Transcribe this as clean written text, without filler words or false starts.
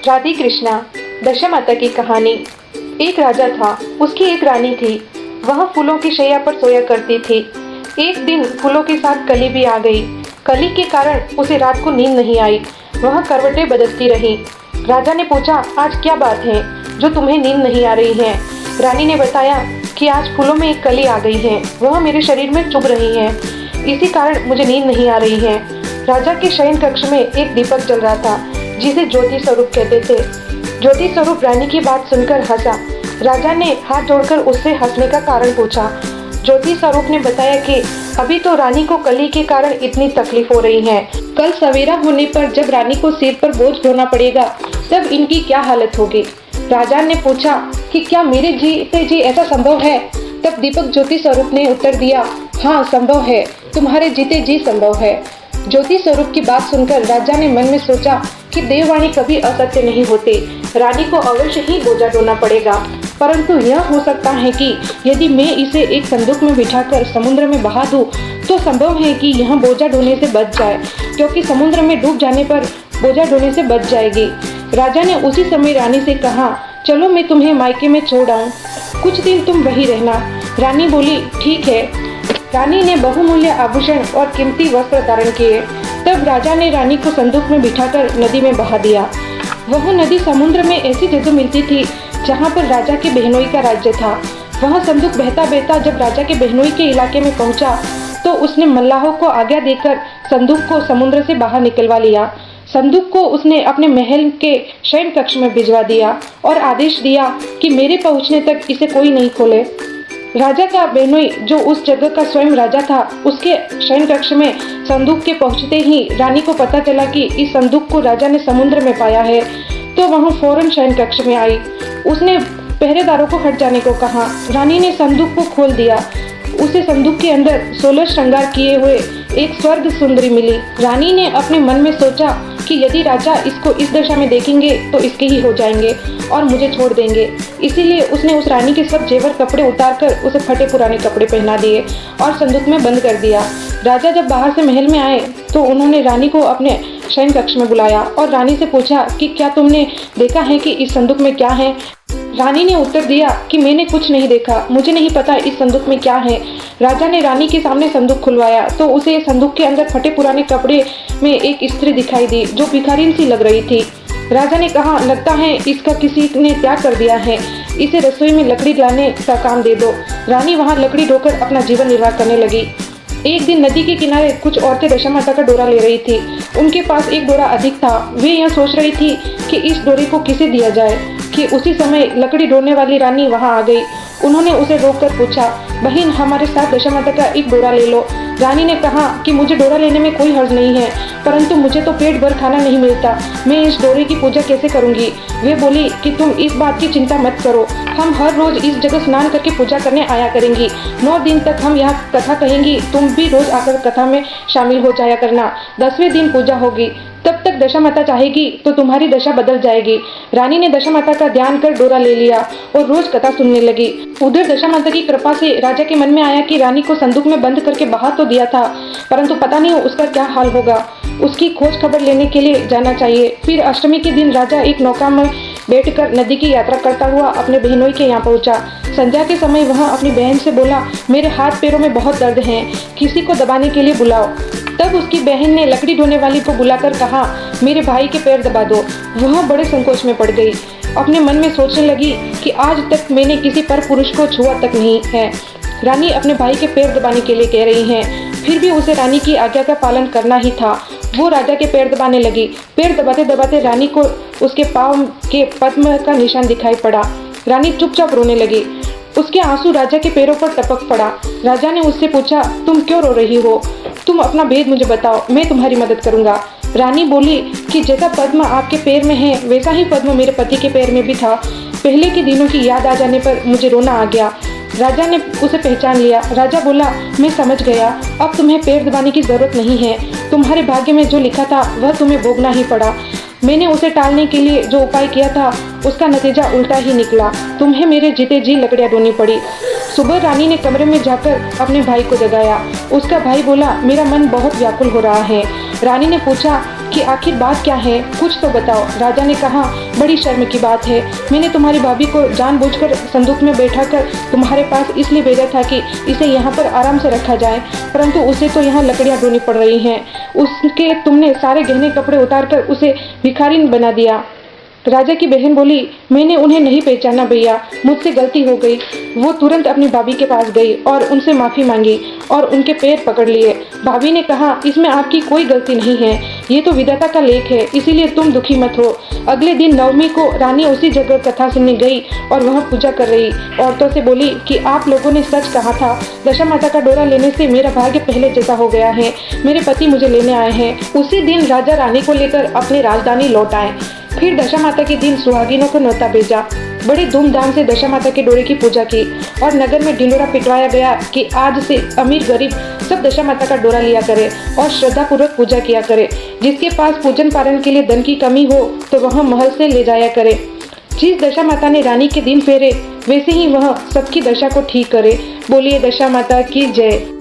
राधे कृष्णा। दशामाता की कहानी। एक राजा था, उसकी एक रानी थी। वह फूलों की शैया पर सोया करती थी। एक दिन फूलों के साथ कली भी आ गई। कली के कारण उसे रात को नींद नहीं आई। वह करवटें बदलती रही। राजा ने पूछा, आज क्या बात है जो तुम्हें नींद नहीं आ रही है? रानी ने बताया कि आज फूलों में एक कली आ गई है, वह मेरे शरीर में चुभ रही है, इसी कारण मुझे नींद नहीं आ रही है। राजा के शयन कक्ष में एक दीपक जल रहा था, जिसे ज्योति स्वरूप कहते थे। ज्योति स्वरूप रानी की बात सुनकर हंसा। राजा ने हाथ जोड़कर उससे हंसने का कारण पूछा। ज्योति स्वरूप ने बताया कि अभी तो रानी को कली के कारण इतनी तकलीफ हो रही है, कल सवेरा होने पर जब रानी को सिर पर बोझ ढोना पड़ेगा तब इनकी क्या हालत होगी। राजा ने पूछा कि क्या मेरे जीते जी ऐसा संभव है? तब दीपक ज्योति स्वरूप ने उत्तर दिया, हाँ संभव है, तुम्हारे जीते जी संभव है। ज्योति स्वरूप की बात सुनकर राजा ने मन में सोचा कि देववाणी कभी असत्य नहीं होते, रानी को अवश्य ही बोझा ढोना पड़ेगा। परंतु यह हो सकता है कि यदि मैं इसे एक संदूक में बिठाकर समुद्र में बहा दूं, तो संभव है कि यह बोझा ढोने से बच जाए, क्योंकि समुद्र में डूब जाने पर बोझा ढोने से बच जाएगी। राजा ने उसी समय रानी से कहा, चलो मैं तुम्हें मायके में छोड़ आऊं, कुछ दिन तुम वहीं रहना। रानी बोली, ठीक है। रानी ने बहुमूल्य आभूषण और कीमती वस्त्र धारण किए। तब राजा ने रानी को संदूक में बिठाकर नदी में बहा दिया। वह नदी समुद्र में ऐसी जगह मिलती थी जहाँ पर राजा के बहनोई का राज्य था। वह संदूक बहता बहता जब राजा के बहनोई के इलाके में पहुँचा तो उसने मल्लाहों को आज्ञा देकर संदूक को समुद्र से बाहर निकलवा लिया। संदूक को उसने अपने महल के शयन कक्ष में भिजवा दिया और आदेश दिया कि मेरे पहुँचने तक इसे कोई नहीं खोले। राजा का बहनोई, जो उस जगह का स्वयं राजा था, उसके शयन कक्ष में संदूक के पहुंचते ही रानी को पता चला कि इस संदूक को राजा ने समुद्र में पाया है, तो वह फौरन शयन कक्ष में आई। उसने पहरेदारों को हट जाने को कहा। रानी ने संदूक को खोल दिया। उसे संदूक के अंदर 16 श्रृंगार किए हुए एक स्वर्ग सुंदरी मिली। रानी ने अपने मन में सोचा कि यदि राजा इसको इस दशा में देखेंगे तो इसके ही हो जाएंगे और मुझे छोड़ देंगे। इसीलिए उसने उस रानी के सब जेवर कपड़े उतारकर उसे फटे पुराने कपड़े पहना दिए और संदूक में बंद कर दिया। राजा जब बाहर से महल में आए तो उन्होंने रानी को अपने शयन कक्ष में बुलाया और रानी से पूछा कि क्या तुमने देखा है कि इस संदूक में क्या है? रानी ने उत्तर दिया कि मैंने कुछ नहीं देखा, मुझे नहीं पता इस संदूक में क्या है। राजा ने रानी के सामने संदूक खुलवाया तो उसे संदूक के अंदर फटे पुराने कपड़े में एक स्त्री दिखाई दी जो भिखारिन सी लग रही थी। राजा ने कहा, लगता है इसका किसी ने त्याग कर दिया है, इसे रसोई में लकड़ी लाने का काम दे दो। रानी वहाँ लकड़ी ढोकर अपना जीवन निर्वाह करने लगी। एक दिन नदी के किनारे कुछ औरतें दशामाता का डोरा ले रही थी। उनके पास एक डोरा अधिक था। वे यह सोच रही थी कि इस डोरे को किसे दिया जाए कि उसी समय लकड़ी ढोने वाली रानी वहां आ गई। उन्होंने उसे रोककर पूछा, बहन हमारे साथ दशामाता का एक डोरा ले लो। रानी ने कहा कि मुझे डोरा लेने में कोई हर्ज नहीं है, परंतु मुझे तो पेट भर खाना नहीं मिलता, मैं इस डोरे की पूजा कैसे करूंगी? वे बोली कि तुम इस बात की चिंता मत करो, हम हर रोज इस जगह स्नान करके पूजा करने आया करेंगी। 9 दिन तक हम यहाँ कथा कहेंगी, तुम भी रोज आकर कथा में शामिल हो जाया करना। 10वें दिन पूजा होगी, तब तक दशामाता चाहेगी तो तुम्हारी दशा बदल जाएगी। रानी ने दशामाता का ध्यान कर डोरा ले लिया और रोज कथा सुनने लगी। उधर दशामाता की कृपा से राजा के मन में आया कि रानी को संदूक में बंद करके बाहर तो दिया था, परंतु पता नहीं उसका क्या हाल होगा। उसकी खोज खबर लेने के लिए जाना चाहिए। फिर अष्टमी के दिन राजा एक नौका में बैठकर नदी की यात्रा करता हुआ अपने बहनोई के यहाँ पहुंचा। संध्या के समय वह अपनी बहन से बोला, मेरे हाथ पैरों में बहुत दर्द है, किसी को दबाने के लिए बुलाओ। तब उसकी बहन ने लकड़ी ढोने वाली को बुलाकर कहा, मेरे भाई के पैर दबा दो। वह बड़े संकोच में पड़ गई। अपने मन में सोचने लगी कि आज तक मैंने किसी पर पुरुष को छुआ तक नहीं है। रानी अपने भाई के पैर दबाने के लिए कह रही हैं, फिर भी उसे रानी की आज्ञा का पालन करना ही था। वो राजा के पैर दबाने लगी। पैर दबाते दबाते रानी को उसके पाँव के पद्म का निशान दिखाई पड़ा। रानी चुपचाप रोने लगी। उसके आंसू राजा के पैरों पर टपक पड़ा। राजा ने उससे पूछा, तुम क्यों रो रही हो? तुम अपना भेद मुझे बताओ, मैं तुम्हारी मदद करूंगा। रानी बोली कि जैसा पद्म आपके पैर में है वैसा ही पद्म मेरे पति के पैर में भी था। पहले के दिनों की याद आ जाने पर मुझे रोना आ गया। राजा ने उसे पहचान लिया। राजा बोला, मैं समझ गया, अब तुम्हें पैर दबाने की जरूरत नहीं है। तुम्हारे भाग्य में जो लिखा था वह तुम्हें भोगना ही पड़ा। मैंने उसे टालने के लिए जो उपाय किया था उसका नतीजा उल्टा ही निकला। तुम्हें मेरे जीते जी लकड़ियाँ ढोनी पड़ी। सुबह रानी ने कमरे में जाकर अपने भाई को जगाया। उसका भाई बोला, मेरा मन बहुत व्याकुल हो रहा है। रानी ने पूछा, कि आखिर बात क्या है, कुछ तो बताओ। राजा ने कहा, बड़ी शर्म की बात है, मैंने तुम्हारी भाभी को जानबूझकर संदूक में बैठाकर तुम्हारे पास इसलिए भेजा था कि इसे यहाँ पर आराम से रखा जाए, परंतु उसे तो यहाँ लकड़ियाँ ढूंढनी पड़ रही हैं। उसके तुमने सारे गहने कपड़े उतारकर उसे भिखारी बना दिया। राजा की बहन बोली, मैंने उन्हें नहीं पहचाना भैया, मुझसे गलती हो गई। वो तुरंत अपनी भाभी के पास गई और उनसे माफ़ी मांगी और उनके पैर पकड़ लिए। भाभी ने कहा, इसमें आपकी कोई गलती नहीं है, ये तो विधाता का लेख है, इसीलिए तुम दुखी मत हो। अगले दिन नवमी को रानी उसी जगह कथा सुनने गई और वहाँ पूजा कर रही औरतों से बोली कि आप लोगों ने सच कहा था, दशा माता का डोरा लेने से मेरा भाग्य पहले जैसा हो गया है, मेरे पति मुझे लेने आए हैं। उसी दिन राजा रानी को लेकर अपनी राजधानी लौट आए। फिर दशा माता के दिन सुहागिनों को न्योता भेजा। बड़े धूमधाम से दशा माता के डोरे की पूजा की और नगर में ढिंडोरा पिटवाया गया कि आज से अमीर गरीब सब दशा माता का डोरा लिया करे और श्रद्धापूर्वक पूजा किया करे। जिसके पास पूजन पारण के लिए धन की कमी हो तो वह महल से ले जाया करे। जिस दशा माता ने रानी के दिन फेरे, वैसे ही वह सबकी दशा को ठीक करे। बोलिए दशा माता की जय।